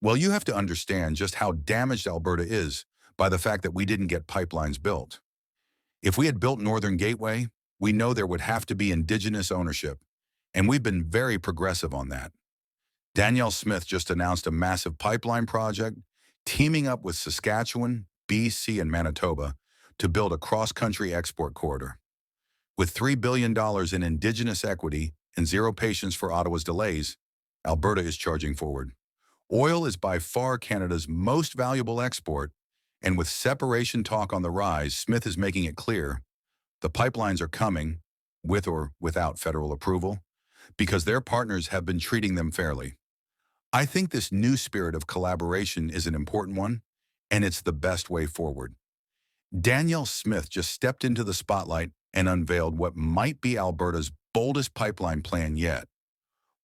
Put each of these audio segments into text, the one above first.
Well, you have to understand just how damaged Alberta is by the fact that we didn't get pipelines built. If we had built Northern Gateway, we know there would have to be Indigenous ownership, and we've been very progressive on that. Danielle Smith just announced a massive pipeline project, teaming up with Saskatchewan, BC, and Manitoba to build a cross-country export corridor. With $3 billion in Indigenous equity and zero patience for Ottawa's delays, Alberta is charging forward. Oil is by far Canada's most valuable export, and with separation talk on the rise, Smith is making it clear the pipelines are coming, with or without federal approval, because their partners have been treating them fairly. I think this new spirit of collaboration is an important one, and it's the best way forward. Danielle Smith just stepped into the spotlight and unveiled what might be Alberta's boldest pipeline plan yet.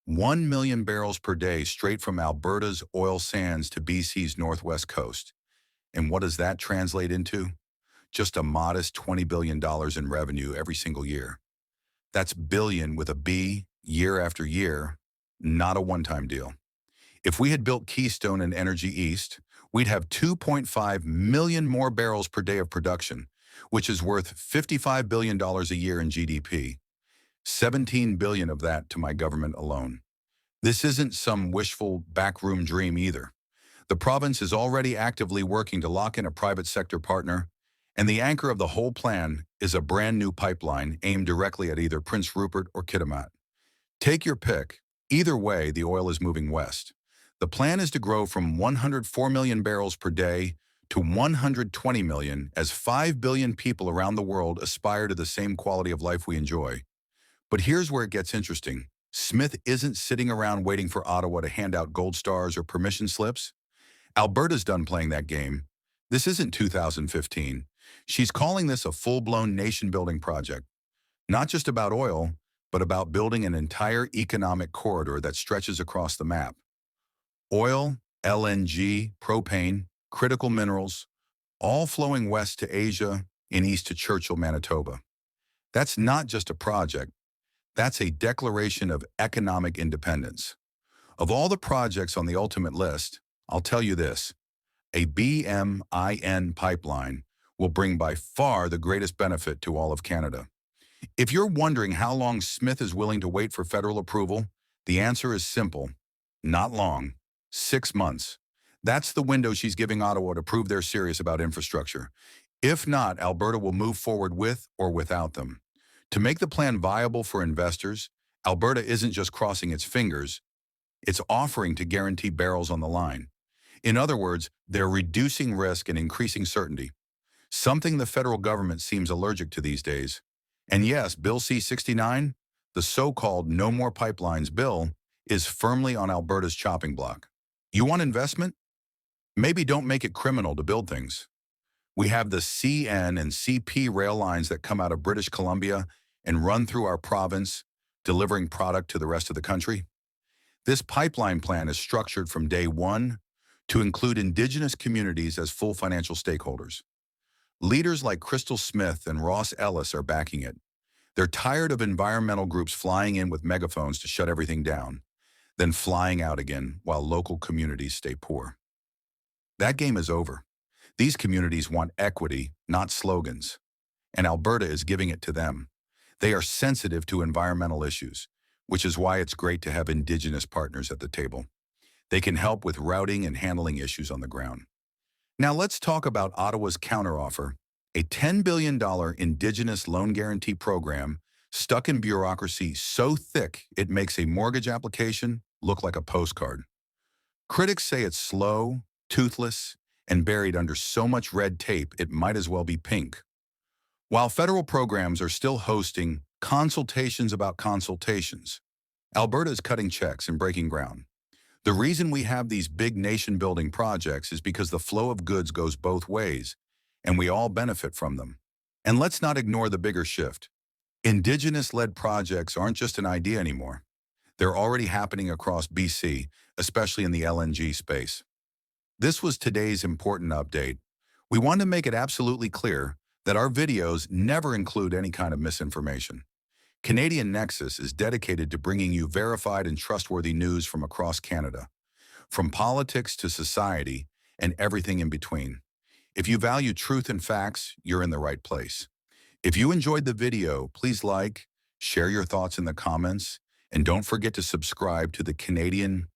1 million barrels per day straight from Alberta's oil sands to BC's northwest coast. And what does that translate into? Just a modest $20 billion in revenue every single year. That's billion with a B, year after year, not a one-time deal. If we had built Keystone and Energy East, we'd have 2.5 million more barrels per day of production, which is worth $55 billion a year in GDP. 17 billion of that to my government alone. This isn't some wishful backroom dream either. The province is already actively working to lock in a private sector partner, and the anchor of the whole plan is a brand new pipeline aimed directly at either Prince Rupert or Kitimat. Take your pick. Either way, the oil is moving west. The plan is to grow from 104 million barrels per day to 120 million as 5 billion people around the world aspire to the same quality of life we enjoy. But here's where it gets interesting. Smith isn't sitting around waiting for Ottawa to hand out gold stars or permission slips. Alberta's done playing that game. This isn't 2015. She's calling this a full-blown nation-building project. Not just about oil, but about building an entire economic corridor that stretches across the map. Oil, LNG, propane, critical minerals, all flowing west to Asia and east to Churchill, Manitoba. That's not just a project. That's a declaration of economic independence. Of all the projects on the ultimate list, I'll tell you this, a BMIN pipeline will bring by far the greatest benefit to all of Canada. If you're wondering how long Smith is willing to wait for federal approval, the answer is simple. Not long. 6 months. That's the window she's giving Ottawa to prove they're serious about infrastructure. If not, Alberta will move forward with or without them. To make the plan viable for investors, Alberta isn't just crossing its fingers, it's offering to guarantee barrels on the line. In other words, they're reducing risk and increasing certainty, something the federal government seems allergic to these days. And yes, Bill C-69, the so-called No More Pipelines bill, is firmly on Alberta's chopping block. You want investment? Maybe don't make it criminal to build things. We have the CN and CP rail lines that come out of British Columbia and run through our province, delivering product to the rest of the country. This pipeline plan is structured from day one to include Indigenous communities as full financial stakeholders. Leaders like Crystal Smith and Ross Ellis are backing it. They're tired of environmental groups flying in with megaphones to shut everything down, then flying out again while local communities stay poor. That game is over. These communities want equity, not slogans, and Alberta is giving it to them. They are sensitive to environmental issues, which is why it's great to have Indigenous partners at the table. They can help with routing and handling issues on the ground. Now let's talk about Ottawa's counteroffer, a $10 billion Indigenous loan guarantee program stuck in bureaucracy so thick it makes a mortgage application look like a postcard. Critics say it's slow, toothless, and buried under so much red tape it might as well be pink. While federal programs are still hosting consultations about consultations, Alberta is cutting checks and breaking ground. The reason we have these big nation-building projects is because the flow of goods goes both ways, and we all benefit from them. And let's not ignore the bigger shift. Indigenous-led projects aren't just an idea anymore. They're already happening across BC, especially in the LNG space. This was today's important update. We want to make it absolutely clear that our videos never include any kind of misinformation. Canadian Nexus is dedicated to bringing you verified and trustworthy news from across Canada. from politics to society and everything in between. If you value truth and facts, you're in the right place. If you enjoyed the video, please like, share your thoughts in the comments, and don't forget to subscribe to the Canadian